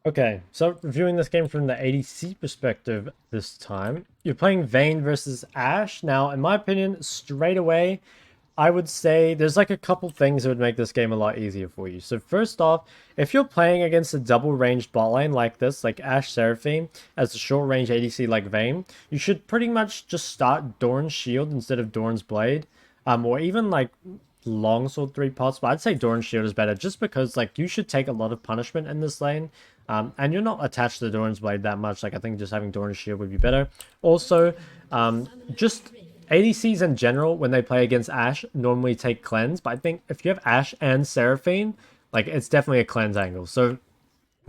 Okay, so reviewing this game from the ADC perspective this time, you're playing Vayne versus Ashe. Now, in my opinion, straight away, I would say there's like a couple things that would make this game a lot easier for you. So first off, if you're playing against a double-ranged bot lane like this, like Ashe Seraphine, as a short-range ADC like Vayne, you should pretty much just start Dorn's Shield instead of Dorn's Blade. Or even like longsword 3 pots, but I'd say Doran's Shield is better just because like you should take a lot of punishment in this lane. And you're not attached to Doran's Blade that much. Like I think just having Doran's Shield would be better. Also, just ADCs in general, when they play against Ashe, normally take cleanse. But I think if you have Ashe and Seraphine, like it's definitely a cleanse angle. So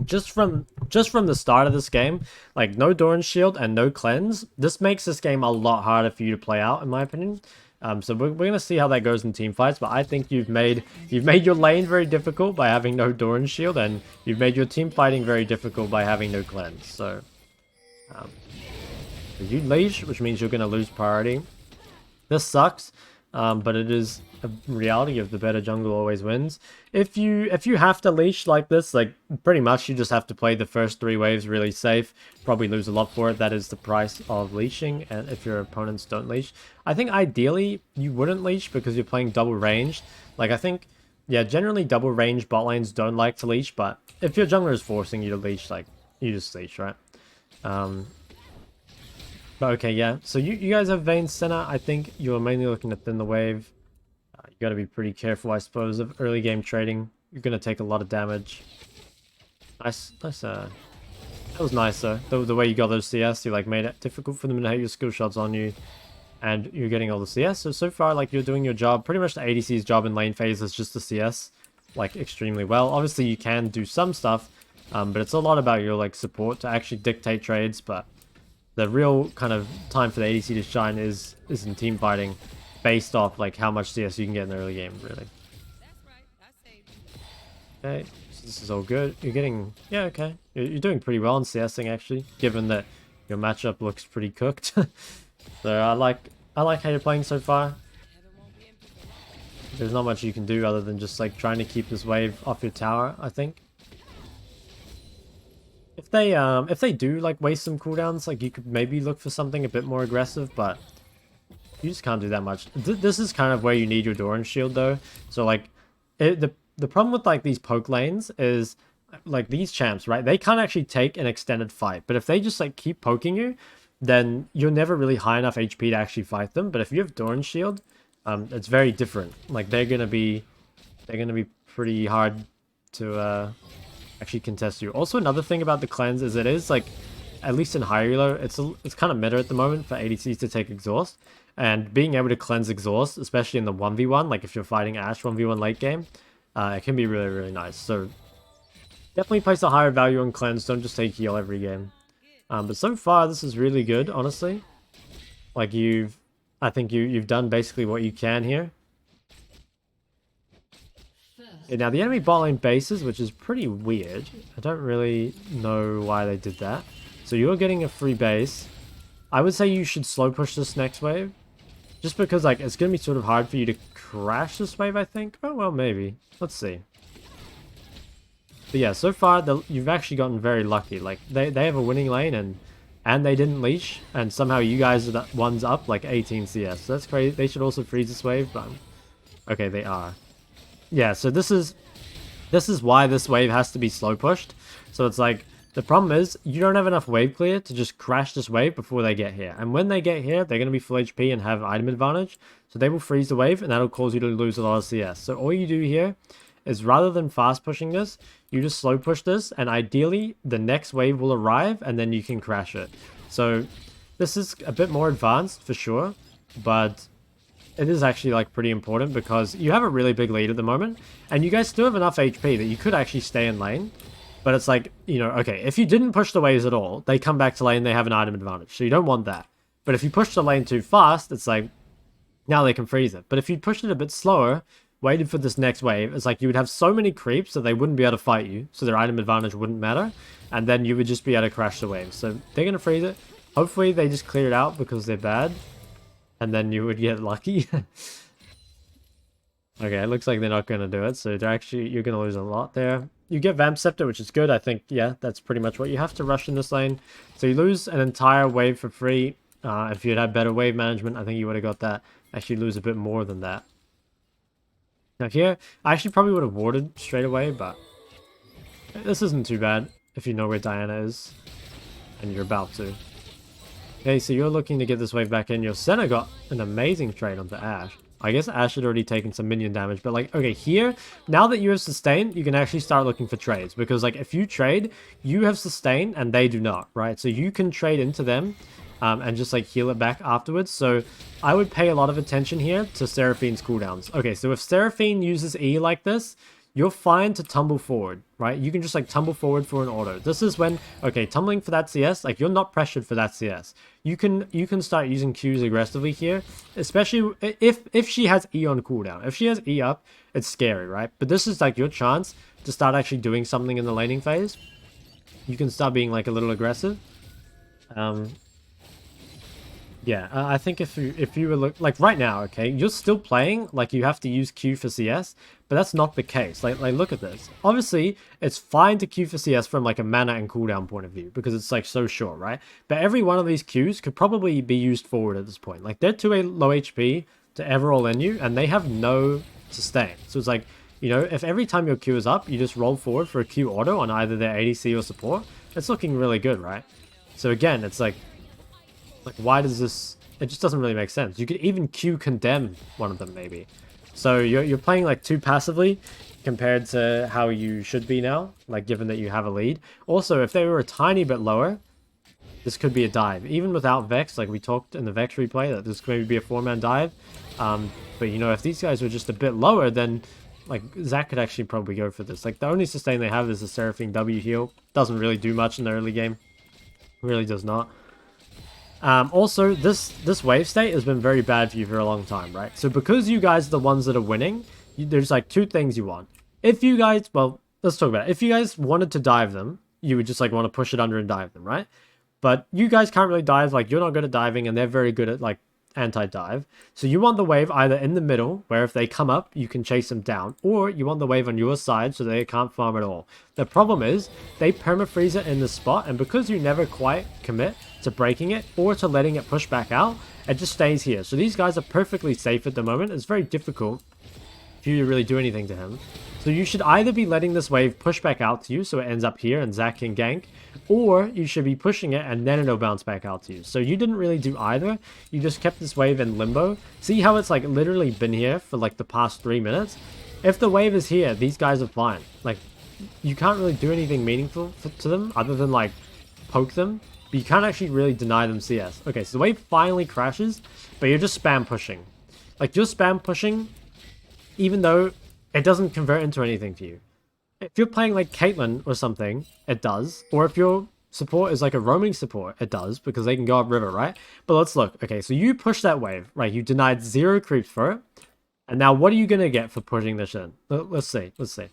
just from the start of this game, like no Doran's Shield and no cleanse, this makes this game a lot harder for you to play out, in my opinion. So we're gonna see how that goes in team fights, but I think you've made your lane very difficult by having no Doran's Shield, and you've made your team fighting very difficult by having no cleanse. So um, you leash, which means you're gonna lose priority. This sucks, but it is a reality of the better jungle always wins. If you have to leash like this, like pretty much you just have to play the first 3 waves really safe. Probably lose a lot for it. That is the price of leashing, and if your opponents don't leash. I think ideally you wouldn't leash because you're playing double ranged. Like I think, yeah, generally double range bot lanes don't like to leash, but if your jungler is forcing you to leash, like you just leash, right? Um, but okay, yeah. So you guys have Vayne center. I think you're mainly looking to thin the wave. You got to be pretty careful, I suppose, of early game trading. You're gonna take a lot of damage. Nice, nice. That was nice though. The way you got those CS, you like made it difficult for them to hit your skill shots on you, and you're getting all the CS. So far, like you're doing your job. Pretty much the ADC's job in lane phase is just the CS, like extremely well. Obviously, you can do some stuff, but it's a lot about your like support to actually dictate trades. But the real kind of time for the ADC to shine is in team fighting, based off like how much CS you can get in the early game, really. Okay, so this is all good. You're getting, yeah, okay. You're doing pretty well in CSing actually, given that your matchup looks pretty cooked. So I like how you're playing so far. There's not much you can do other than just like trying to keep this wave off your tower, I think. If they do like waste some cooldowns, like you could maybe look for something a bit more aggressive, but you just can't do that much. This is kind of where you need your Doran shield though. So like the problem with like these poke lanes is like these champs, right? They can't actually take an extended fight. But if they just like keep poking you, then you're never really high enough HP to actually fight them. But if you have Doran shield, it's very different. Like they're gonna be pretty hard to actually contest you. Also, another thing about the cleanse is it is like, at least in higher elo, it's kind of meta at the moment for ADCs to take exhaust, and being able to cleanse exhaust, especially in the 1v1, like if you're fighting Ashe 1v1 late game, it can be really, really nice. So definitely place a higher value on cleanse. Don't just take heal every game. But so far this is really good, honestly. Like I think you've done basically what you can here. Yeah, now the enemy bot lane bases, which is pretty weird. I don't really know why they did that. So you're getting a free base. I would say you should slow push this next wave. Just because like it's going to be sort of hard for you to crash this wave, I think. Oh, well, maybe. Let's see. But yeah, so far you've actually gotten very lucky. Like they have a winning lane and they didn't leash, and somehow you guys are the ones up like 18 CS. So that's crazy. They should also freeze this wave, but okay, they are. Yeah, so this is why this wave has to be slow pushed. So it's like, the problem is you don't have enough wave clear to just crash this wave before they get here. And when they get here, they're going to be full HP and have item advantage. So they will freeze the wave, and that'll cause you to lose a lot of CS. So all you do here is, rather than fast pushing this, you just slow push this, and ideally the next wave will arrive and then you can crash it. So this is a bit more advanced for sure, but it is actually like pretty important because you have a really big lead at the moment, and you guys still have enough HP that you could actually stay in lane. But it's like, you know, okay, if you didn't push the waves at all, they come back to lane, they have an item advantage. So you don't want that. But if you push the lane too fast, it's like, now they can freeze it. But if you pushed it a bit slower, waited for this next wave, it's like you would have so many creeps that they wouldn't be able to fight you. So their item advantage wouldn't matter. And then you would just be able to crash the wave. So they're going to freeze it. Hopefully they just clear it out because they're bad. And then you would get lucky. Okay, it looks like they're not going to do it. So you're going to lose a lot there. you get Vamp Scepter, which is good. I think, yeah, that's pretty much what you have to rush in this lane. So you lose an entire wave for free. If you'd had better wave management, I think you would have got that. Actually lose a bit more than that. Now here, I actually probably would have warded straight away, but this isn't too bad if you know where Diana is. And you're about to. Okay, so you're looking to get this wave back in. Your Senna got an amazing trade onto Ashe. I guess Ashe had already taken some minion damage, but like, okay, here, now that you have sustain, you can actually start looking for trades, because like, if you trade, you have sustain and they do not, right? So you can trade into them and just like heal it back afterwards. So I would pay a lot of attention here to Seraphine's cooldowns. Okay, so if Seraphine uses E like this, you're fine to tumble forward, right? You can just like tumble forward for an auto. This is when, okay, tumbling for that CS, like you're not pressured for that CS. You can start using Qs aggressively here, especially if she has E on cooldown. If she has E up, it's scary, right? But this is like your chance to start actually doing something in the laning phase. You can start being like a little aggressive. Yeah, I think if you were like right now, okay, you're still playing like you have to use Q for CS, but that's not the case. Like look at this. Obviously, it's fine to Q for CS from like a mana and cooldown point of view because it's like so short, right? But every one of these Qs could probably be used forward at this point. Like they're too low HP to ever all in you, and they have no sustain. So it's like, you know, if every time your Q is up, you just roll forward for a Q auto on either their ADC or support, it's looking really good, right? So again, it's like why does this... It just doesn't really make sense. You could even Q condemn one of them, maybe. So you're playing like too passively compared to how you should be now, like given that you have a lead. Also, if they were a tiny bit lower, this could be a dive. Even without Vex, like we talked in the Vex replay, that this could maybe be a 4-man dive. But you know, if these guys were just a bit lower, then like Zac could actually probably go for this. Like the only sustain they have is the Seraphine W heal. Doesn't really do much in the early game. Really does not. Also, this wave state has been very bad for you for a long time, right? So because you guys are the ones that are winning, there's like two things you want. If you guys, well, let's talk about it. If you guys wanted to dive them, you would just like want to push it under and dive them, right? But you guys can't really dive, like you're not good at diving and they're very good at like anti-dive. So you want the wave either in the middle, where if they come up, you can chase them down, or you want the wave on your side so they can't farm at all. The problem is, they perma-freeze it in the spot, and because you never quite commit to breaking it or to letting it push back out, it just stays here. So these guys are perfectly safe at the moment. It's very difficult for you to really do anything to him. So you should either be letting this wave push back out to you so it ends up here and Zac can gank, or you should be pushing it and then it'll bounce back out to you. So you didn't really do either. You just kept this wave in limbo. See how it's like literally been here for like the past 3 minutes? If the wave is here, these guys are fine. Like, you can't really do anything meaningful to them other than like poke them, but you can't actually really deny them CS. Okay, so the wave finally crashes, but you're just spam pushing. Like, you're spam pushing even though it doesn't convert into anything for you. If you're playing like Caitlyn or something, it does. Or if your support is like a roaming support, it does, because they can go up river, right? But let's look. Okay, so you push that wave, right? You denied 0 creeps for it. And now what are you going to get for pushing this in? Let's see. Let's see.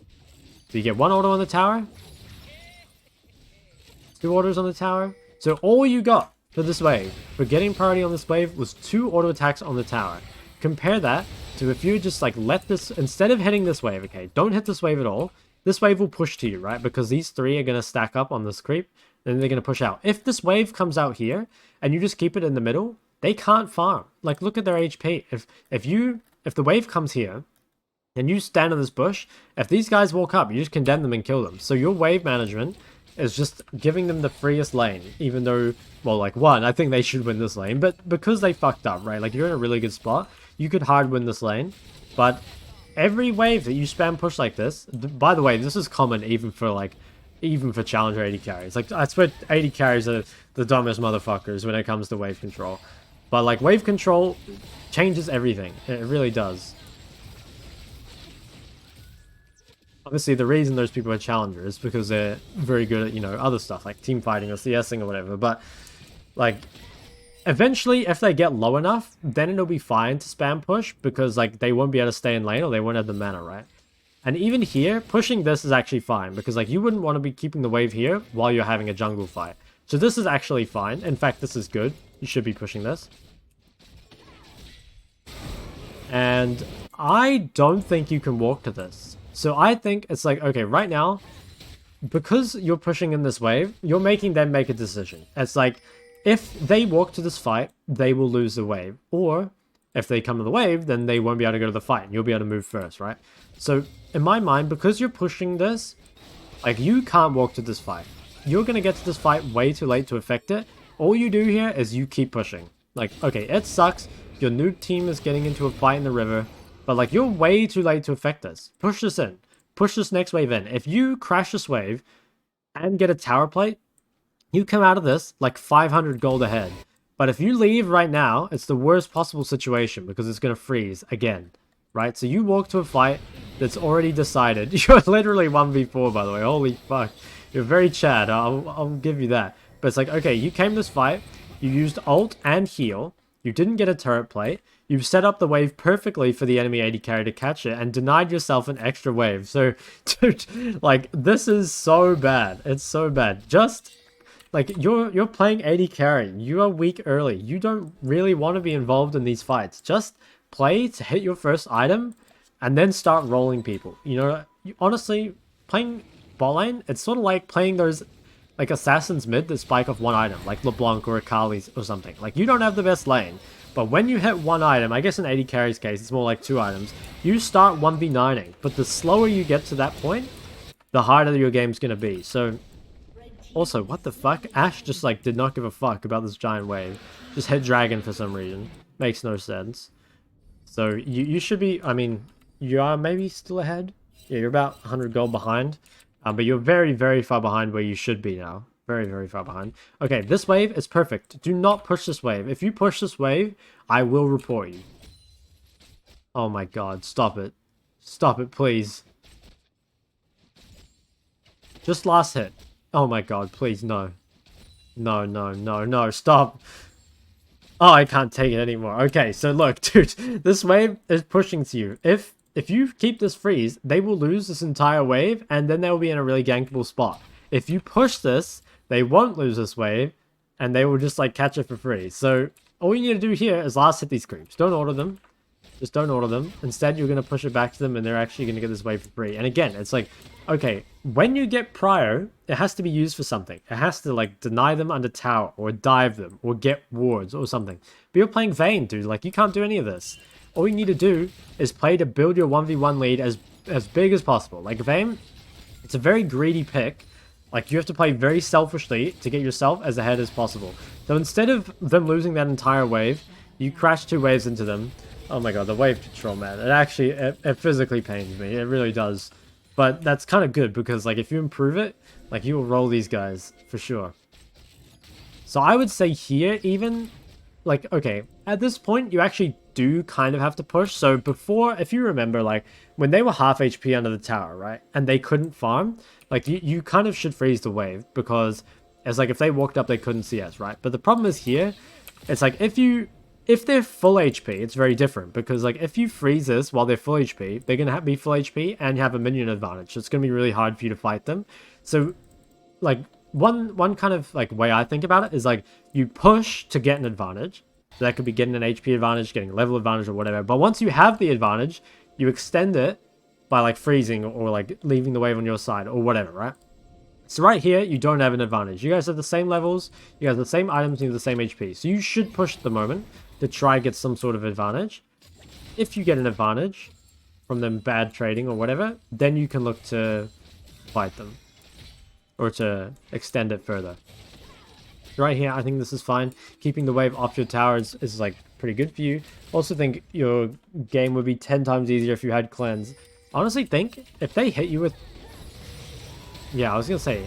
So you get 1 auto on the tower. 2 autos on the tower. So all you got for this wave, for getting priority on this wave, was 2 auto attacks on the tower. Compare that to if you just like let this, instead of hitting this wave, okay, don't hit this wave at all. This wave will push to you, right? Because these 3 are going to stack up on this creep, then they're going to push out. If this wave comes out here and you just keep it in the middle, they can't farm. Like, look at their HP. If the wave comes here and you stand in this bush, if these guys walk up, you just condemn them and kill them. So your wave management is just giving them the freest lane, even though, well, like, one, I think they should win this lane, but because they fucked up, right? Like, you're in a really good spot, you could hard win this lane, but every wave that you spam push like this, by the way, this is common even for challenger AD carries. Like, I swear AD carries are the dumbest motherfuckers when it comes to wave control. But like, wave control changes everything. It really does. Obviously, the reason those people are challengers is because they're very good at, you know, other stuff like team fighting or CSing or whatever. But like, eventually, if they get low enough, then it'll be fine to spam push because like they won't be able to stay in lane or they won't have the mana, right? And even here, pushing this is actually fine because like you wouldn't want to be keeping the wave here while you're having a jungle fight. So this is actually fine. In fact, this is good. You should be pushing this. And I don't think you can walk to this. So I think it's like, okay, right now, because you're pushing in this wave, you're making them make a decision. It's like, if they walk to this fight, they will lose the wave. Or if they come to the wave, then they won't be able to go to the fight, and you'll be able to move first, right? So in my mind, because you're pushing this, like, you can't walk to this fight. You're going to get to this fight way too late to affect it. All you do here is you keep pushing. Like, okay, it sucks. Your new team is getting into a fight in the river. But, like, you're way too late to affect this. Push this in. Push this next wave in. If you crash this wave and get a tower plate, you come out of this, like, 500 gold ahead. But if you leave right now, it's the worst possible situation because it's going to freeze again. Right? So you walk to a fight that's already decided. You're literally 1v4, by the way. Holy fuck. You're very Chad. I'll give you that. But it's like, okay, you came this fight. You used ult and heal. You didn't get a turret plate. You've set up the wave perfectly for the enemy AD carry to catch it and denied yourself an extra wave. So, dude, like, this is so bad. It's so bad. Just, like, you're playing AD carry. You are weak early. You don't really want to be involved in these fights. Just play to hit your first item and then start rolling people. You know, honestly, playing bot lane, it's sort of like playing those, like, assassins mid that spike off one item, like LeBlanc or Akali's or something. Like, you don't have the best lane, but when you hit one item, I guess in AD carry's case, it's more like 2 items, you start 1v9ing. But the slower you get to that point, the harder your game's gonna be. So, also, what the fuck? Ashe just, like, did not give a fuck about this giant wave. Just hit dragon for some reason. Makes no sense. So, you should be, I mean, you are maybe still ahead. Yeah, you're about 100 gold behind. But you're very, very far behind where you should be now. Very, very far behind. Okay, this wave is perfect. Do not push this wave. If you push this wave, I will report you. Oh my god, stop it. Stop it, please. Just last hit. Oh my god, please, no. No, no, no, no, stop. Oh, I can't take it anymore. Okay, so look, dude, this wave is pushing to you. If you keep this freeze, they will lose this entire wave, and then they will be in a really gankable spot. If you push this, they won't lose this wave, and they will just, like, catch it for free. So, all you need to do here is last hit these creeps. Don't order them. Just don't order them. Instead, you're going to push it back to them, and they're actually going to get this wave for free. And again, it's like, okay, when you get prio, it has to be used for something. It has to, like, deny them under tower, or dive them, or get wards, or something. But you're playing Vayne, dude. Like, you can't do any of this. All you need to do is play to build your 1v1 lead as big as possible. Like, Vayne, it's a very greedy pick. Like, you have to play very selfishly to get yourself as ahead as possible. So instead of them losing that entire wave, you crash 2 waves into them. Oh my god, the wave control, man. It actually, it physically pains me. It really does. But that's kind of good because, like, if you improve it, like, you will roll these guys for sure. So I would say here, even, like, okay, at this point, you actually do kind of have to push. So before, if you remember, like, when they were half HP under the tower, right, and they couldn't farm, like, you kind of should freeze the wave because it's like if they walked up, they couldn't see us, right? But the problem is here, it's like if they're full HP, it's very different because, like, if you freeze this while they're full HP, they're going to be full HP and you have a minion advantage. So it's going to be really hard for you to fight them. So, like, one kind of, like, way I think about it is, like, you push to get an advantage. So that could be getting an HP advantage, getting a level advantage or whatever. But once you have the advantage, you extend it by, like, freezing or, like, leaving the wave on your side or whatever, right? So right here, you don't have an advantage. You guys have the same levels, you guys have the same items, you have the same HP. So you should push at the moment to try and get some sort of advantage. If you get an advantage from them bad trading or whatever, then you can look to fight them. Or to extend it further. Right here, I think this is fine. Keeping the wave off your tower is like, pretty good for you. Also think your game would be 10 times easier if you had cleanse. Honestly think, if they hit you with... Yeah, I was gonna say,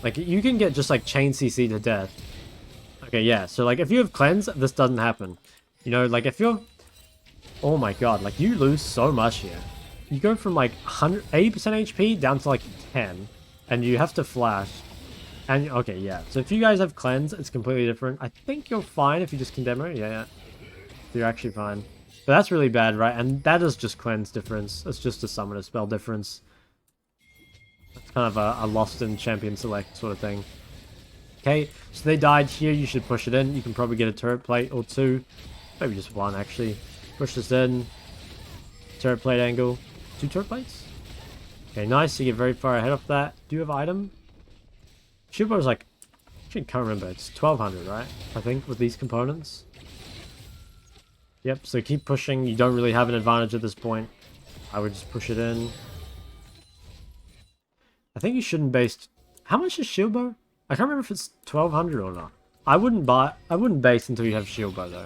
like, you can get just, like, chain CC to death. Okay, yeah, so, like, if you have cleanse, this doesn't happen. You know, like, if you're... Oh my god, like, you lose so much here. You go from, like, 80% HP down to, like, 10. And you have to flash. And, okay, yeah. So if you guys have cleanse, it's completely different. I think you're fine if you just condemn her. Yeah. You're actually fine. But that's really bad, right? And that is just cleanse difference. It's just a summoner spell difference. It's kind of a lost in champion select sort of thing. Okay, so they died here. You should push it in. You can probably get a turret plate or 2. Maybe just 1, actually. Push this in. Turret plate angle. 2 turret plates? Okay, nice. You get very far ahead of that. Do you have item? Shield bow's like... Actually, can't remember. It's 1200, right? I think, with these components. Yep, so keep pushing. You don't really have an advantage at this point. I would just push it in. I think you shouldn't base... How much is shield bow? I can't remember if it's 1200 or not. I wouldn't base until you have shield bow, though.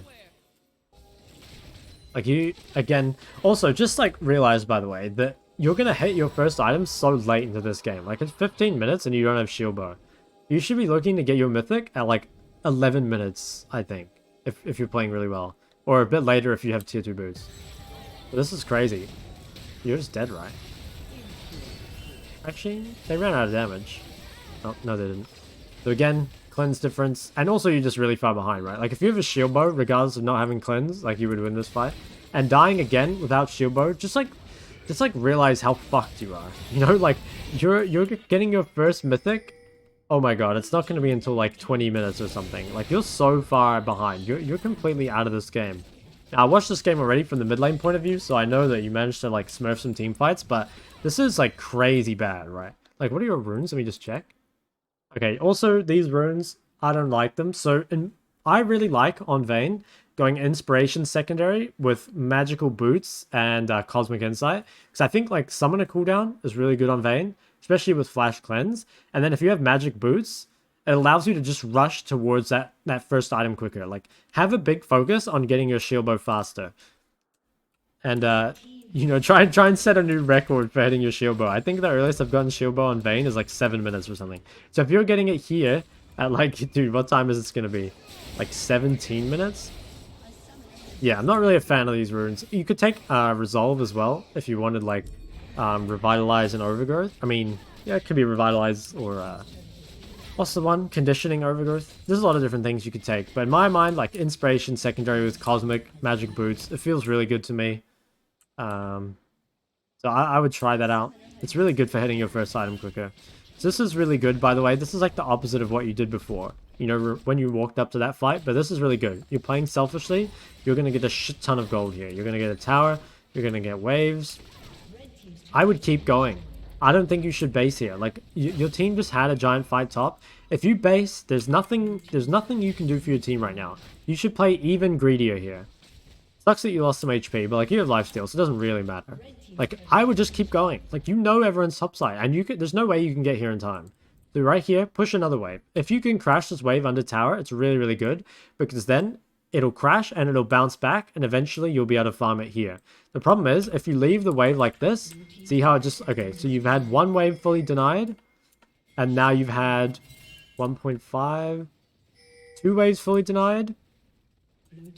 Like, you... Again... Also, just, like, realize, by the way, that you're gonna hit your first item so late into this game. Like, it's 15 minutes and you don't have shield bow. You should be looking to get your mythic at, like, 11 minutes, I think. If you're playing really well. Or a bit later if you have tier 2 boots. But this is crazy. You're just dead, right? Actually, they ran out of damage. Oh, no they didn't. So again, cleanse difference. And also you're just really far behind, right? Like if you have a shield bow, regardless of not having cleanse, like you would win this fight. And dying again without shield bow, just realize how fucked you are. You know, like you're getting your first mythic. Oh my god, it's not going to be until like 20 minutes or something. Like, you're so far behind. You're completely out of this game. Now, I watched this game already from the mid lane point of view, so I know that you managed to, like, smurf some team fights, but this is, like, crazy bad, right? Like, what are your runes? Let me just check. Okay, also, these runes, I don't like them. So, I really like, on Vayne, going Inspiration Secondary with Magical Boots and Cosmic Insight. Because I think, like, Summoner cooldown is really good on Vayne, especially with Flash Cleanse. And then if you have Magic Boots, it allows you to just rush towards that first item quicker. Like, have a big focus on getting your shield bow faster. And, you know, try and set a new record for hitting your shield bow. I think the earliest I've gotten shield bow on Vayne is like 7 minutes or something. So if you're getting it here at like, dude, what time is this going to be? Like 17 minutes? Yeah, I'm not really a fan of these runes. You could take Resolve as well if you wanted like Revitalize and Overgrowth. I mean, yeah, it could be Revitalize or what's the one? Conditioning Overgrowth. There's a lot of different things you could take. But in my mind, like Inspiration Secondary with Cosmic Magic Boots, it feels really good to me. So I would try that out. It's really good for hitting your first item quicker. So this is really good, by the way. This is like the opposite of what you did before. You know, when you walked up to that fight. But this is really good. You're playing selfishly. You're going to get a shit ton of gold here. You're going to get a tower. You're going to get waves. I would keep going. I don't think you should base here. Like, your team just had a giant fight top. If you base, there's nothing you can do for your team right now. You should play even greedier here. Sucks that you lost some HP, but like, you have lifesteal, so it doesn't really matter. Like, I would just keep going. Like, you know everyone's topside, and there's no way you can get here in time. So right here, push another wave. If you can crash this wave under tower, it's really, really good, because then it'll crash and it'll bounce back, and eventually you'll be able to farm it here. The problem is, if you leave the wave like this, see how it just... Okay, so you've had one wave fully denied, and now you've had 1.5... 2 waves fully denied,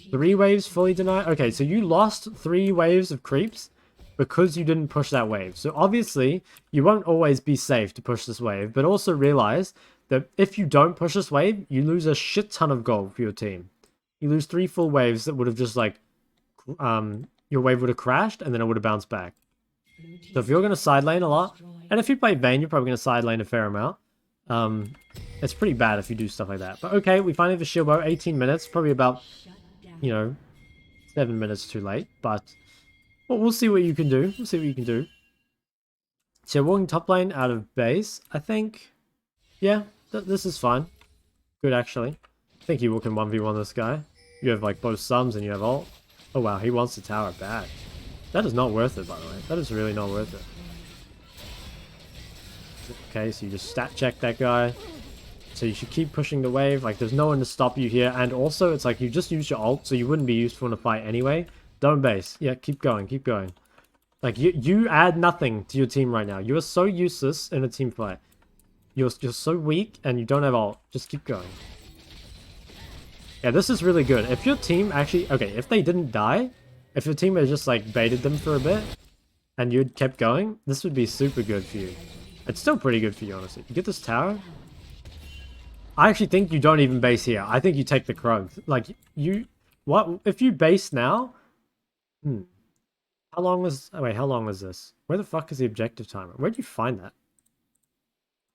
3 waves fully denied. Okay, so you lost 3 waves of creeps because you didn't push that wave. So obviously, you won't always be safe to push this wave, but also realize that if you don't push this wave, you lose a shit ton of gold for your team. You lose 3 full waves that would have just like... your wave would have crashed, and then it would have bounced back. So if you're going to side lane a lot, and if you play Vayne, you're probably going to side lane a fair amount. It's pretty bad if you do stuff like that. But okay, we finally have a shield bow, 18 minutes, probably about, you know, 7 minutes too late. But well, we'll see what you can do. We'll see what you can do. So walking top lane out of base, I think, yeah, this is fine. Good, actually. I think you can 1v1 this guy. You have like both sums and you have ult. Oh wow, he wants the tower bad. That is not worth it, by the way. That is really not worth it. Okay, so you just stat check that guy. So you should keep pushing the wave. Like, there's no one to stop you here. And also, it's like you just used your ult, so you wouldn't be useful in a fight anyway. Don't base. Yeah, keep going, keep going. Like, you add nothing to your team right now. You are so useless in a team fight. You're so weak, and you don't have ult. Just keep going. Yeah, this is really good. If your team actually... Okay, if they didn't die, if your team had just, like, baited them for a bit, and you'd kept going, this would be super good for you. It's still pretty good for you, honestly. You get this tower. I actually think you don't even base here. I think you take the Krug. Like, you... What? If you base now... How long was... Oh, wait, how long was this? Where the fuck is the objective timer? Where'd you find that?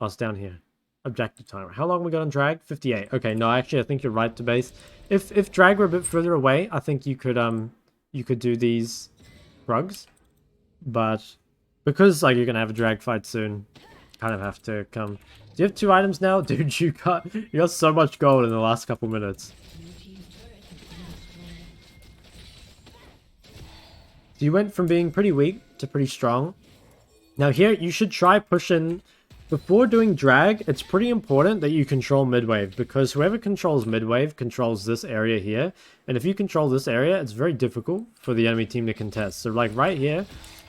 Oh, it's down here. Objective timer. How long we got on drag? 58. Okay, no, actually, I think you're right to base. If drag were a bit further away, I think you could do these rugs. But Because, like, you're gonna have a drag fight soon. Kind of have to come. Do you have 2 items now? Dude, you got so much gold in the last couple minutes. So you went from being pretty weak to pretty strong. Now here, you should try pushing... Before doing drag, it's pretty important that you control mid-wave, because whoever controls mid-wave controls this area here. And if you control this area, it's very difficult for the enemy team to contest. So like right here,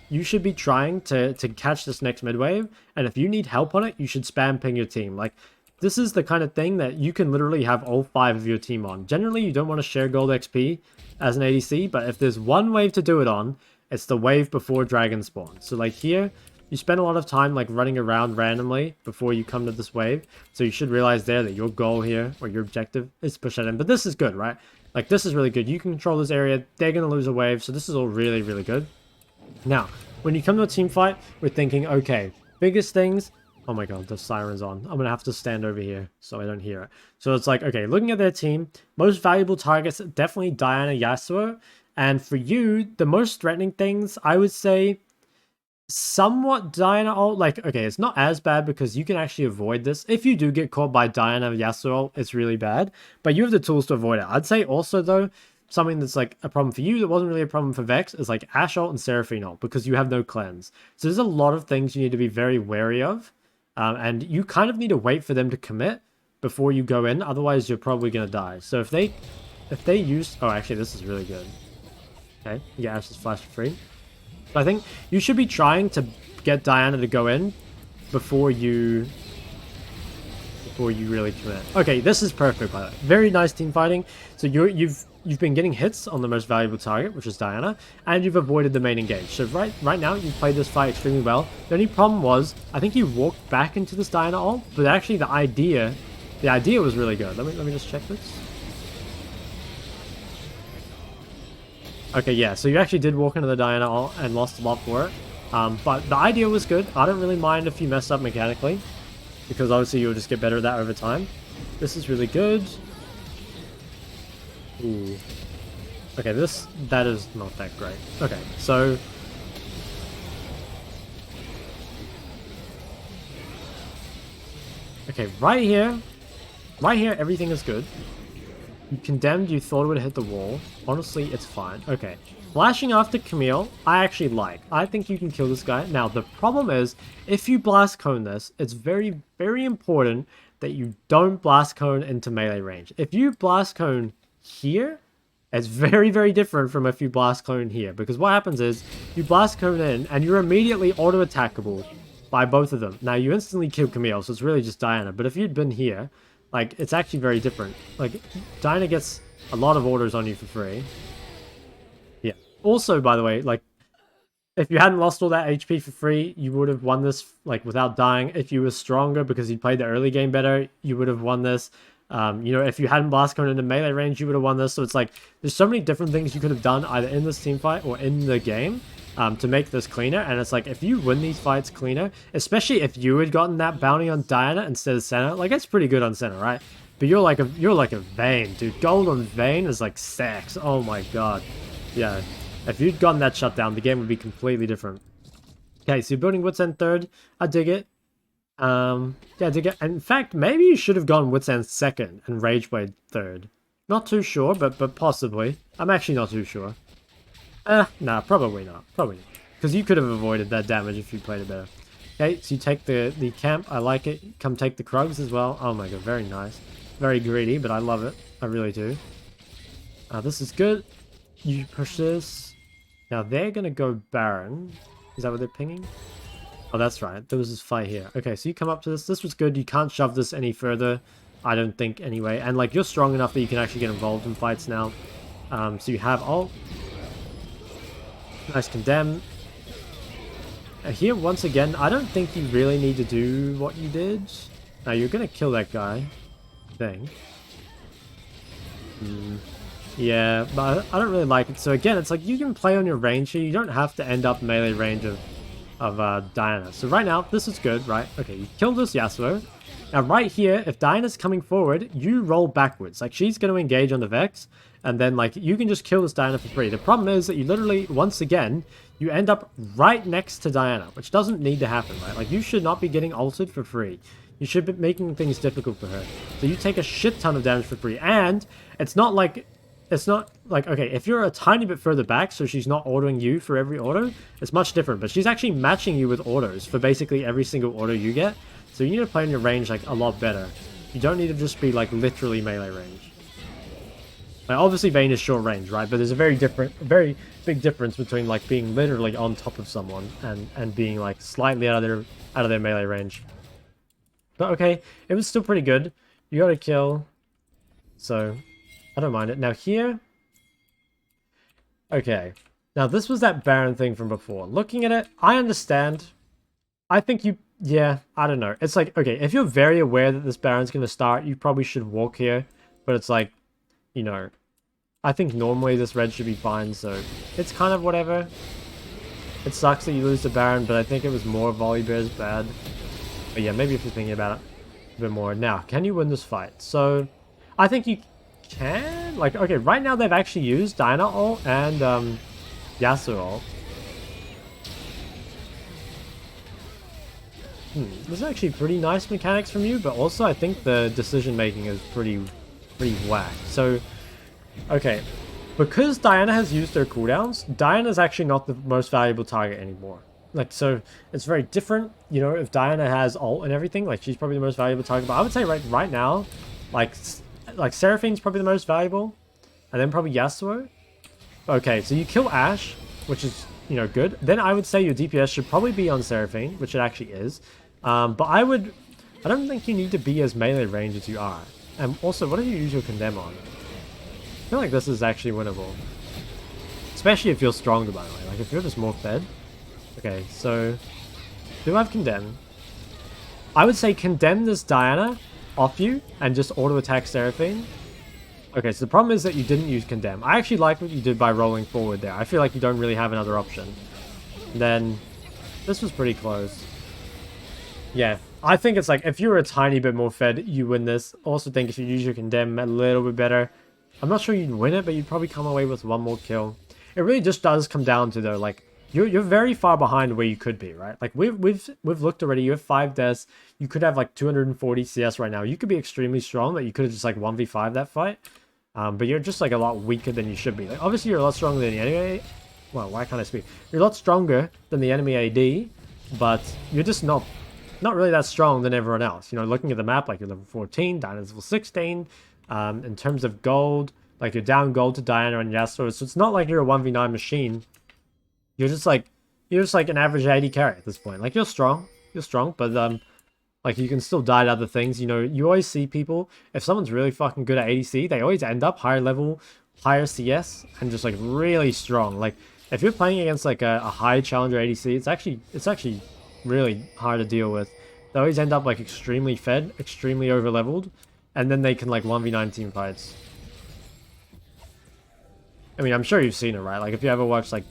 you should be trying to catch this next mid-wave. And if you need help on it, you should spam ping your team. Like, this is the kind of thing that you can literally have all 5 of your team on. Generally, you don't want to share gold XP as an ADC, but if there's one wave to do it on, it's the wave before dragon spawn. So like here, you spend a lot of time like running around randomly before you come to this wave. So you should realize there that your goal here, or your objective, is to push that in. But this is good, right? Like, this is really good. You can control this area. They're going to lose a wave. So this is all really, really good. Now, when you come to a team fight, we're thinking, okay, biggest things... Oh my god, the siren's on. I'm going to have to stand over here so I don't hear it. So it's like, okay, looking at their team, most valuable targets, definitely Diana, Yasuo. And for you, the most threatening things, I would say... somewhat Diana ult. Like, okay, it's not as bad because you can actually avoid this. If you do get caught by Diana Yasuo ult, it's really bad, but you have the tools to avoid it. I'd say also though, something that's like a problem for you that wasn't really a problem for Vex is like Ashe ult and Seraphine ult, because you have no cleanse. So there's a lot of things you need to be very wary of, and you kind of need to wait for them to commit before you go in, otherwise you're probably going to die. So if they use... Oh, actually, this is really good. Okay, yeah, Ashe's flash for free. I think you should be trying to get Diana to go in before you really commit. Okay, this is perfect, by the way. Very nice team fighting. So you've been getting hits on the most valuable target, which is Diana, and you've avoided the main engage. So right now you've played this fight extremely well. The only problem was I think you walked back into this Diana ult, but actually the idea was really good. Let me just check this. Okay, yeah, so you actually did walk into the Diana ult and lost a lot for it. But the idea was good. I don't really mind if you mess up mechanically, because obviously you'll just get better at that over time. This is really good. Ooh. Okay, that is not that great. Okay, so... Okay, right here, everything is good. You condemned, you thought it would hit the wall. Honestly, it's fine. Okay. Flashing after Camille, I actually like. I think you can kill this guy. Now, the problem is, if you blast cone this, it's very, very important that you don't blast cone into melee range. If you blast cone here, it's very, very different from if you blast cone here. Because what happens is, you blast cone in, and you're immediately auto-attackable by both of them. Now, you instantly kill Camille, so it's really just Diana. But if you'd been here... like, it's actually very different. Like, Diana gets a lot of orders on you for free. Yeah. Also, by the way, like, if you hadn't lost all that HP for free, you would have won this, like, without dying. If you were stronger because you played the early game better, you would have won this. You know, if you hadn't blast cone into melee range, you would have won this. So it's like, there's so many different things you could have done either in this team fight or in the game. To make this cleaner, and it's like, if you win these fights cleaner, especially if you had gotten that bounty on Diana instead of Senna, like, that's pretty good on Senna, right? But you're like a Vayne, dude. Gold on Vayne is like sex. Oh my god. Yeah, if you'd gotten that shutdown, the game would be completely different. Okay, so you're building Wits End third. I dig it. Yeah, I dig it. In fact, maybe you should have gone Wits End second and Rageblade third. Not too sure, but possibly. I'm actually not too sure. Nah, probably not. Probably not. Because you could have avoided that damage if you played it better. Okay, so you take the camp. I like it. Come take the Krugs as well. Oh my god, very nice. Very greedy, but I love it. I really do. This is good. You push this. Now they're going to go Baron. Is that what they're pinging? Oh, that's right. There was this fight here. Okay, so you come up to this. This was good. You can't shove this any further, I don't think, anyway. And, like, you're strong enough that you can actually get involved in fights now. So you have ult. Nice condemn. Here, once again, I don't think you really need to do what you did. Now, you're going to kill that guy, I think. Yeah, but I don't really like it. So again, it's like you can play on your range here. You don't have to end up melee range of Diana. So right now, this is good, right? Okay, you kill this Yasuo. Now right here, if Diana's coming forward, you roll backwards. Like she's going to engage on the Vex, and then like you can just kill this Diana for free. The problem is that you literally, once again, you end up right next to Diana, which doesn't need to happen, right? Like you should not be getting ulted for free. You should be making things difficult for her. So you take a shit ton of damage for free, and it's not like, okay, if you're a tiny bit further back, so she's not autoing you for every auto, it's much different. But she's actually matching you with autos for basically every single auto you get. So you need to play in your range like a lot better. You don't need to just be like literally melee range. Like obviously Vayne is short range, right? But there's a very big difference between like being literally on top of someone and being like slightly out of their melee range. But okay, it was still pretty good. You got a kill, so I don't mind it. Now here, okay. Now this was that Baron thing from before. Looking at it, I understand. I think you. Yeah, I don't know. It's like, okay, if you're very aware that this Baron's going to start, you probably should walk here. But it's like, you know, I think normally this red should be fine, so it's kind of whatever. It sucks that you lose the Baron, but I think it was more Volibear's bad. But yeah, maybe if you're thinking about it a bit more. Now, can you win this fight? So, I think you can. Like, okay, right now they've actually used Diana ult and Yasuo ult. This is actually pretty nice mechanics from you, but also I think the decision making is pretty whack. So, okay, because Diana has used her cooldowns, Diana's actually not the most valuable target anymore. Like, so it's very different, you know, if Diana has ult and everything, like she's probably the most valuable target. But I would say right now, like Seraphine's probably the most valuable, and then probably Yasuo. Okay, so you kill Ashe, which is, you know, good. Then I would say your DPS should probably be on Seraphine, which it actually is. But I don't think you need to be as melee range as you are. And also, what do you use your Condemn on? I feel like this is actually winnable. Especially if you're stronger, by the way. Like, if you're just more fed. Okay, so do I have Condemn? I would say Condemn this Diana off you and just auto-attack Seraphine. Okay, so the problem is that you didn't use Condemn. I actually like what you did by rolling forward there. I feel like you don't really have another option. And then, this was pretty close. Yeah, I think it's like, if you were a tiny bit more fed, you win this. Also think if you use your Condemn a little bit better, I'm not sure you'd win it, but you'd probably come away with one more kill. It really just does come down to, though, like, you're very far behind where you could be, right? Like, we've looked already. You have 5 deaths. You could have, like, 240 CS right now. You could be extremely strong, but you could have just, like, 1v5 that fight. But you're just, like, a lot weaker than you should be. Like, obviously, you're a lot stronger than the enemy. Well, why can't I speak? You're a lot stronger than the enemy AD, but you're just not really that strong than everyone else. You know, looking at the map, like, you're level 14, Diana's level 16. In terms of gold, like, you're down gold to Diana and Yasuo, so it's not like you're a 1v9 machine. You're just like an average AD carry at this point. Like, you're strong, but like, you can still die to other things. You know, you always see people, if someone's really fucking good at ADC, they always end up higher level, higher CS, and just, like, really strong. Like, if you're playing against, like, a high challenger ADC, it's actually really hard to deal with. They always end up, like, extremely fed, extremely over-leveled, and then they can, like, 1v9 team fights. I mean, I'm sure you've seen it, right? Like, if you ever watch, like,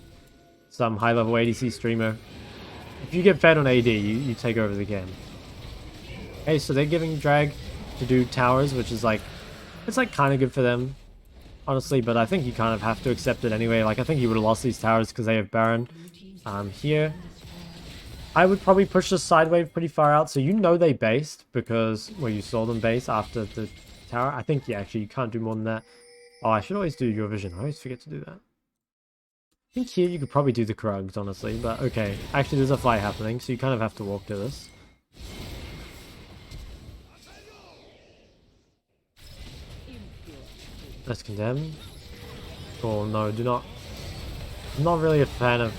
some high-level ADC streamer, if you get fed on AD, you take over the game. Okay, so they're giving Drag to do towers, which is, like, it's, like, kind of good for them, honestly, but I think you kind of have to accept it anyway. Like, I think you would have lost these towers because they have Baron. Here, I would probably push this side wave pretty far out, so you know they based, because, well, you saw them base after the tower. I think, yeah, actually, you can't do more than that. Oh, I should always do your vision. I always forget to do that. I think here you could probably do the Krugs, honestly, but okay. Actually, there's a fight happening, so you kind of have to walk to this. Let's Condemn. Oh, no, do not. I'm not really a fan of...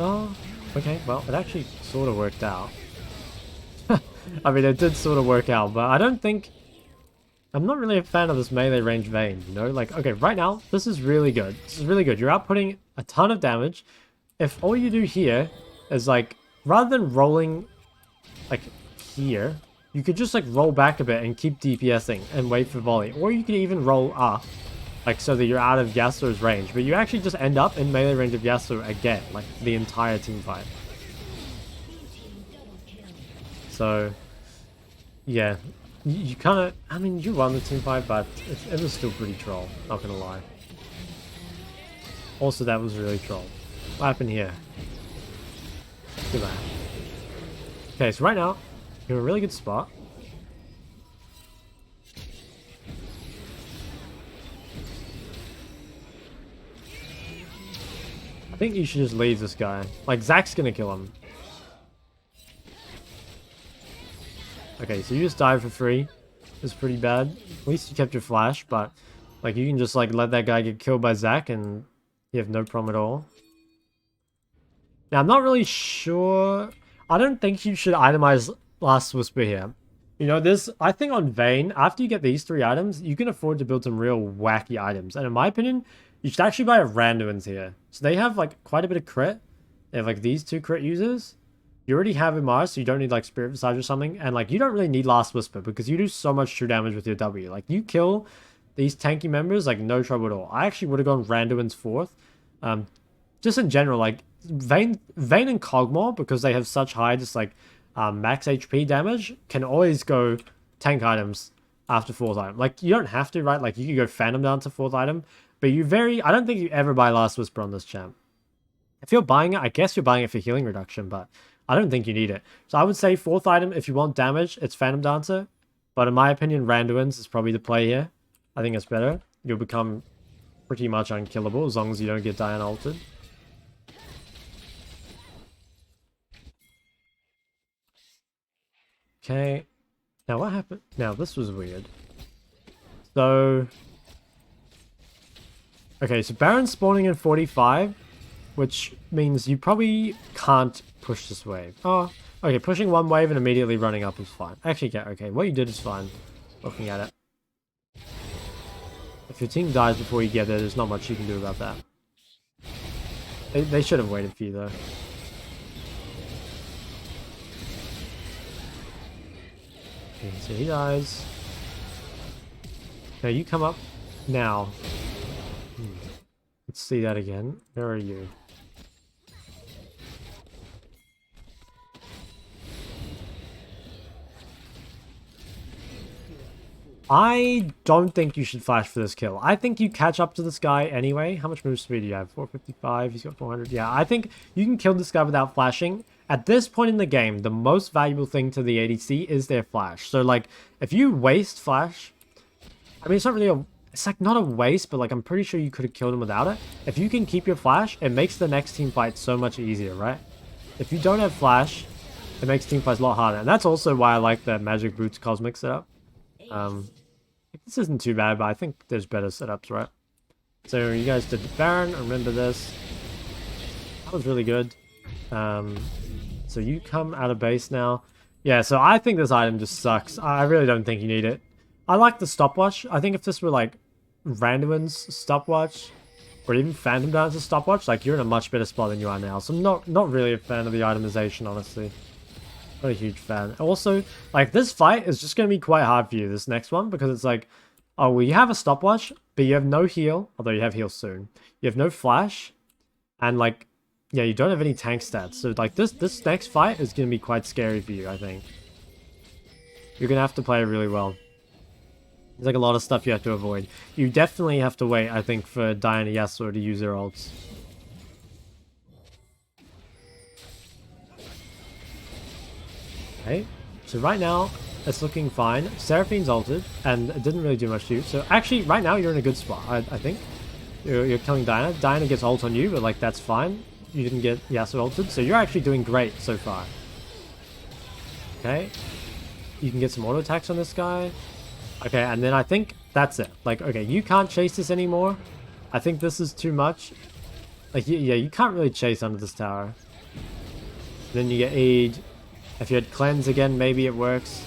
Oh, okay, well, it actually sort of worked out. I mean, it did sort of work out, but I don't think... I'm not really a fan of this melee range Vayne, you know? Like, okay, right now, this is really good. This is really good. You're outputting a ton of damage. If all you do here is, like, rather than rolling, like, here, you could just, like, roll back a bit and keep DPSing and wait for volley. Or you could even roll up, like, so that you're out of Yasuo's range. But you actually just end up in melee range of Yasuo again, like, the entire team fight. So... Yeah, you kind of, I mean, you won the team fight, but it was still pretty troll, not gonna lie. Also, that was really troll. What happened here? Look at that. Okay, so right now, you're in a really good spot. I think you should just leave this guy. Like, Zach's gonna kill him. Okay, so you just died for free. It's pretty bad. At least you kept your flash, but like you can just like let that guy get killed by Zach and you have no problem at all. Now, I'm not really sure. I don't think you should itemize Last Whisper here. You know, this, I think on Vayne, after you get these 3 items, you can afford to build some real wacky items. And in my opinion, you should actually buy randoms here. So they have like quite a bit of crit. They have like these 2 crit users. You already have Mars, so you don't need like Spirit Visage or something. And like you don't really need Last Whisper because you do so much true damage with your W. Like you kill these tanky members, like no trouble at all. I actually would have gone randoms 4th. Just in general, like Vayne and Cogmore, because they have such high just like max HP damage, can always go tank items after 4th item. Like you don't have to, right? Like you could go Phantom down to 4th item, but I don't think you ever buy Last Whisper on this champ. If you're buying it, I guess you're buying it for healing reduction, but I don't think you need it. So I would say 4th item, if you want damage, it's Phantom Dancer. But in my opinion, Randuin's is probably the play here. I think it's better. You'll become pretty much unkillable as long as you don't get Diana ulted. Okay. Now what happened? Now this was weird. So... Okay, so Baron's spawning in 45, which means you probably can't push this wave. Oh, okay, pushing 1 wave and immediately running up is fine. Actually, yeah, okay, what you did is fine. Looking at it. If your team dies before you get there, there's not much you can do about that. They should have waited for you, though. Okay, so he dies. Now you come up now. Let's see that again. Where are you? I don't think you should flash for this kill. I think you catch up to this guy anyway. How much move speed do you have? 455. He's got 400. Yeah, I think you can kill this guy without flashing. At this point in the game, the most valuable thing to the ADC is their flash. So, like, if you waste flash... I mean, it's not really a... It's, like, not a waste, but, like, I'm pretty sure you could have killed him without it. If you can keep your flash, it makes the next team fight so much easier, right? If you don't have flash, it makes team fights a lot harder. And that's also why I like the Magic Boots Cosmic setup. This isn't too bad, but I think there's better setups, right? So you guys did the Baron, remember this. That was really good. So you come out of base now. Yeah, so I think this item just sucks. I really don't think you need it. I like the stopwatch. I think if this were like Randuin's stopwatch, or even Phantom Dancer's stopwatch, like you're in a much better spot than you are now. So I'm not really a fan of the itemization, honestly. Not a huge fan. Also, like, this fight is just going to be quite hard for you, this next one, because it's like, oh, well, you have a stopwatch, but you have no heal, although you have heal soon. You have no flash, and, like, yeah, you don't have any tank stats. So, like, this next fight is going to be quite scary for you, I think. You're going to have to play it really well. There's, like, a lot of stuff you have to avoid. You definitely have to wait, I think, for Diana Yasuo to use their ults. Okay, so right now, it's looking fine. Seraphine's ulted, and it didn't really do much to you. So actually, right now, you're in a good spot, I think. You're killing Diana. Diana gets ult on you, but like, that's fine. You didn't get Yasuo ulted, so you're actually doing great so far. Okay. You can get some auto attacks on this guy. Okay, and then I think that's it. Like, okay, you can't chase this anymore. I think this is too much. Like, yeah, you can't really chase under this tower. Then you get Eid. If you had Cleanse again, maybe it works.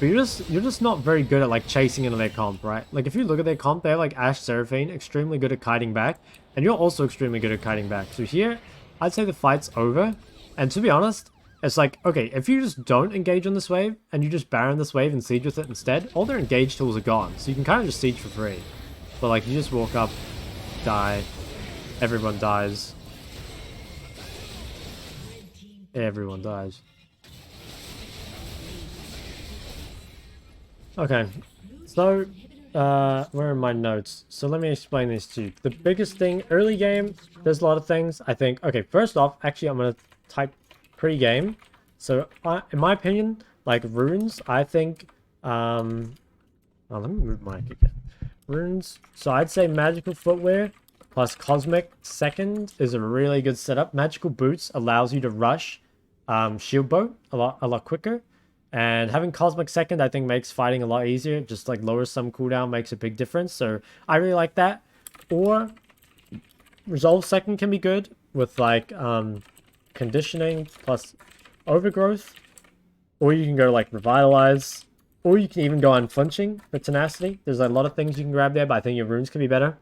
But you're just not very good at like chasing into their comp, right? Like if you look at their comp, they're like Ashe, Seraphine, extremely good at kiting back. And you're also extremely good at kiting back. So here, I'd say the fight's over. And to be honest, it's like, okay, if you just don't engage on this wave, and you just Baron this wave and siege with it instead, all their engage tools are gone. So you can kind of just siege for free. But like, you just walk up, die, everyone dies. Everyone dies. Okay, so where are my notes? So let me explain this to you. The biggest thing, early game, there's a lot of things. I think, okay, first off, actually, I'm gonna type pre-game. So in my opinion, like runes, I think, oh, let me move my mic again. Runes. So I'd say magical footwear plus cosmic second is a really good setup. Magical boots allows you to rush shield boat a lot quicker. And having cosmic second, I think, makes fighting a lot easier. Just like lowers some cooldown, makes a big difference. So I really like that. Or resolve second can be good with like conditioning plus overgrowth. Or you can go like revitalize. Or you can even go unflinching for tenacity. There's a lot of things you can grab there, but I think your runes can be better.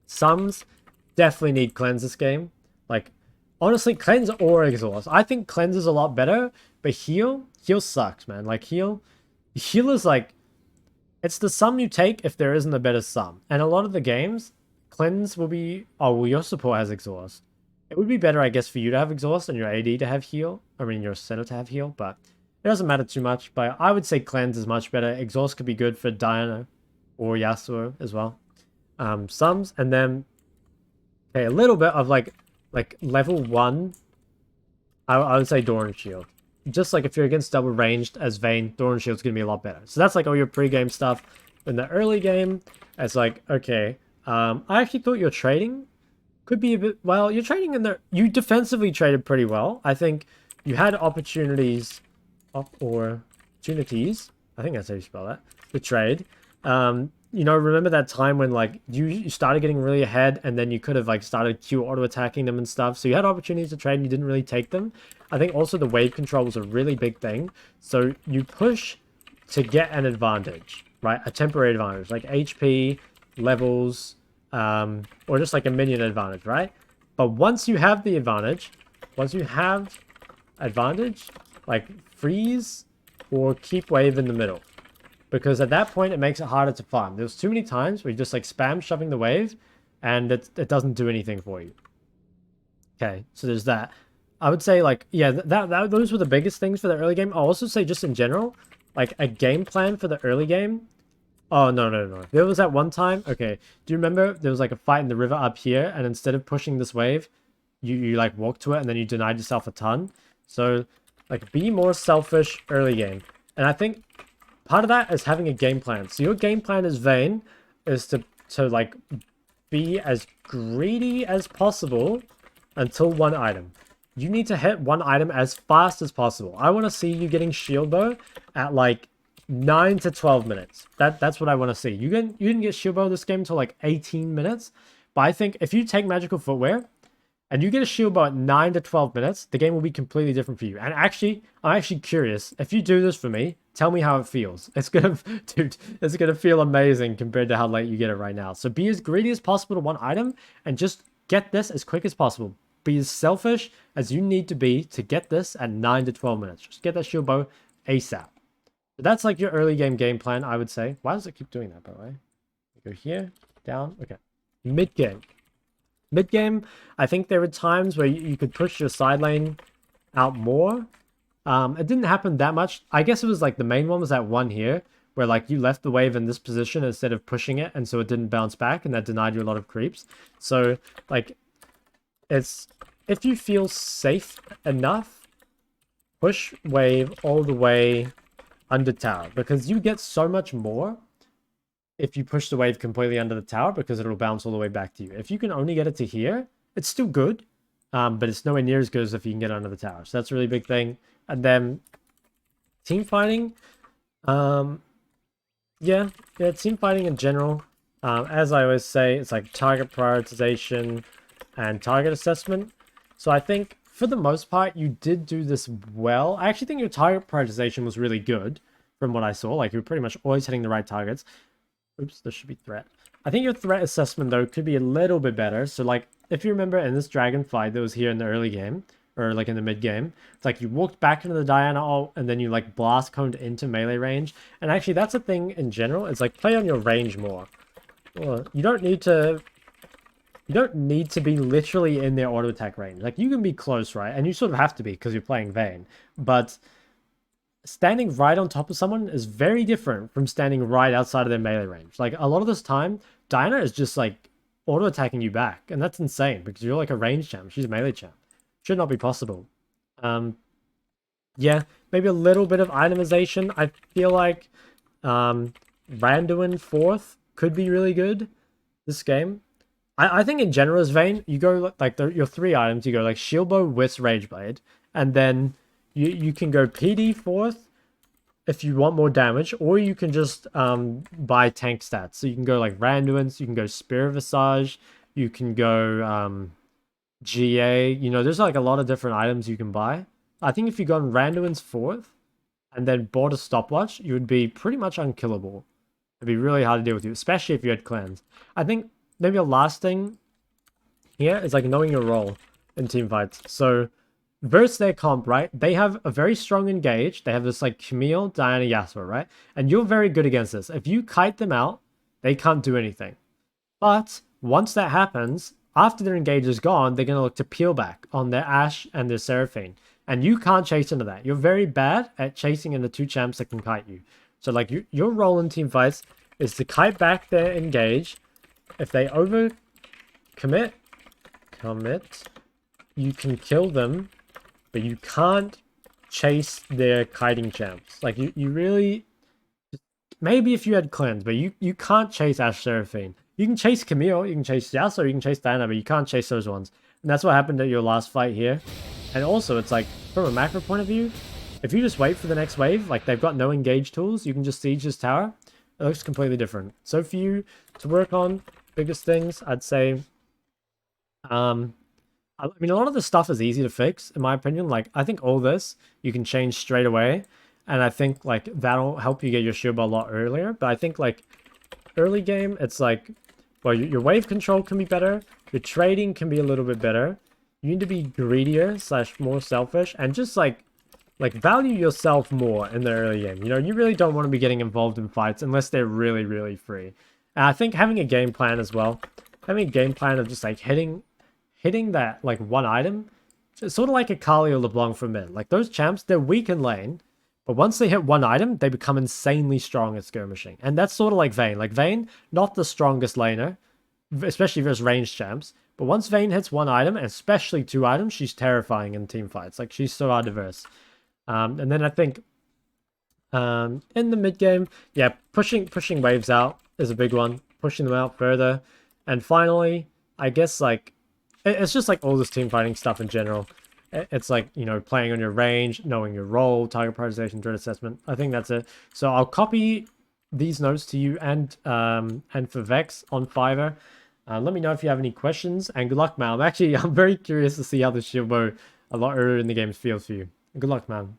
Sums definitely need cleanse this game. Like, honestly, cleanse or exhaust. I think cleanse is a lot better, but heal sucks, man. Like heal is like, it's the sum you take if there isn't a better sum. And a lot of the games, cleanse will be, oh, well, your support has exhaust. It would be better, I guess, for you to have exhaust and your AD to have heal. I mean, your center to have heal, but it doesn't matter too much. But I would say cleanse is much better. Exhaust could be good for Diana or Yasuo as well. Sums, and then okay, a little bit of like level 1. I would say Doran Shield. Just like if you're against double ranged as Vayne, Doran Shield's gonna be a lot better. So that's like all your pre-game stuff. In the early game, it's like, okay, I actually thought your trading could be a bit, well, you're trading in there. You defensively traded pretty well. I think you had opportunities, opportunities. I think that's how you spell that. To trade. You know, remember that time when like you started getting really ahead and then you could have like started Q auto attacking them and stuff. So you had opportunities to trade and you didn't really take them. I think also the wave control was a really big thing. So you push to get an advantage, right? A temporary advantage like HP, levels, or just like a minion advantage, right? But once you have the advantage, like freeze or keep wave in the middle. Because at that point, it makes it harder to farm. There's too many times where you just like spam shoving the wave and it doesn't do anything for you. Okay, so there's that. I would say like, yeah, those were the biggest things for the early game. I'll also say just in general, like a game plan for the early game. Oh, no. There was that one time. Okay, do you remember there was like a fight in the river up here and instead of pushing this wave, you like walked to it and then you denied yourself a ton. So like be more selfish early game. And I think part of that is having a game plan. So your game plan as Vayne is to like be as greedy as possible until one item. You need to hit one item as fast as possible. I want to see you getting shield bow at like 9 to 12 minutes. That's what I want to see. You didn't get shield bow this game until like 18 minutes. But I think if you take magical footwear and you get a shield bow at 9 to 12 minutes, the game will be completely different for you. And actually, I'm actually curious. If you do this for me, tell me how it feels. It's gonna, dude, it's gonna feel amazing compared to how late you get it right now. So be as greedy as possible to one item and just get this as quick as possible. Be as selfish as you need to be to get this at 9 to 12 minutes. Just get that shield bow ASAP. So that's like your early game plan, I would say. Why does it keep doing that, by the way? Go here, down, okay. Mid game. Mid game, I think there were times where you could push your side lane out more. It didn't happen that much. I guess it was like the main one was that one here, where like you left the wave in this position instead of pushing it, and so it didn't bounce back, and that denied you a lot of creeps. So like, it's if you feel safe enough, push wave all the way under tower, because you get so much more if you push the wave completely under the tower, because it'll bounce all the way back to you. If you can only get it to here, it's still good, but it's nowhere near as good as if you can get under the tower. So that's a really big thing. And then team fighting, yeah, team fighting in general. As I always say, it's like target prioritization and target assessment. So I think for the most part, you did do this well. I actually think your target prioritization was really good from what I saw. Like, you're pretty much always hitting the right targets. Oops, this should be threat. I think your threat assessment, though, could be a little bit better. So, like, if you remember in this dragon fight that was here in the early game, or, like, in the mid-game, it's like you walked back into the Diana ult, and then you, like, blast coned into melee range. And actually, that's a thing in general. It's like, play on your range more. Well, you don't need to be literally in their auto attack range. Like, you can be close, right? And you sort of have to be because you're playing Vayne. But standing right on top of someone is very different from standing right outside of their melee range. Like a lot of this time, Diana is just like auto attacking you back, and that's insane because you're like a range champ. She's a melee champ. Should not be possible. Um, yeah, maybe a little bit of itemization. I feel like Randuin fourth could be really good this game. I think in general as Vayne, you go like your three items. You go like Shield Bow, Wisp, Rage Blade, and then you can go PD fourth if you want more damage, or you can just buy tank stats. So you can go like Randuin's, you can go Spirit Visage, you can go GA. You know, there's like a lot of different items you can buy. I think if you got Randuin's fourth and then bought a stopwatch, you would be pretty much unkillable. It'd be really hard to deal with you, especially if you had cleanse. I think maybe a last thing here is like knowing your role in team fights. So versus their comp, right? They have a very strong engage. They have this like Camille, Diana, Yasuo, right? And you're very good against this. If you kite them out, they can't do anything. But once that happens, after their engage is gone, they're going to look to peel back on their Ashe and their Seraphine. And you can't chase into that. You're very bad at chasing into two champs that can kite you. So like your role in team fights is to kite back their engage. If they over commit, you can kill them, but you can't chase their kiting champs. Like you really, maybe if you had cleanse, but you can't chase Ashe Seraphine. You can chase Camille, you can chase Yasuo, you can chase Diana, but you can't chase those ones. And that's what happened at your last fight here. And also, it's like, from a macro point of view, if you just wait for the next wave, like they've got no engage tools, you can just siege this tower. It looks completely different. So for you to work on biggest things, I'd say, I mean, a lot of the stuff is easy to fix, in my opinion. Like, I think all this you can change straight away. And I think, like, that'll help you get your shield a lot earlier. But I think, like, early game, it's like, well, your wave control can be better. Your trading can be a little bit better. You need to be greedier / more selfish. And just, like value yourself more in the early game. You know, you really don't want to be getting involved in fights unless they're really, really free. And I think having a game plan as well. Having a game plan of just, like, hitting that, like, one item. It's sort of like a Kali or LeBlanc for mid. Like, those champs, they're weak in lane. But once they hit one item, they become insanely strong at skirmishing. And that's sort of like Vayne. Like, Vayne, not the strongest laner, especially versus ranged champs. But once Vayne hits one item, and especially two items, she's terrifying in team fights. Like, she's so hard to verse. And then I think in the mid game, yeah, pushing waves out is a big one. Pushing them out further. And finally, I guess, like, it's just like all this team fighting stuff in general. It's like, you know, playing on your range, knowing your role, target prioritization, threat assessment. I think that's it. So I'll copy these notes to you and for Vex on Fiverr. Let me know if you have any questions, and good luck, man. I'm very curious to see how the shield bow a lot earlier in the game feels for you. Good luck, man.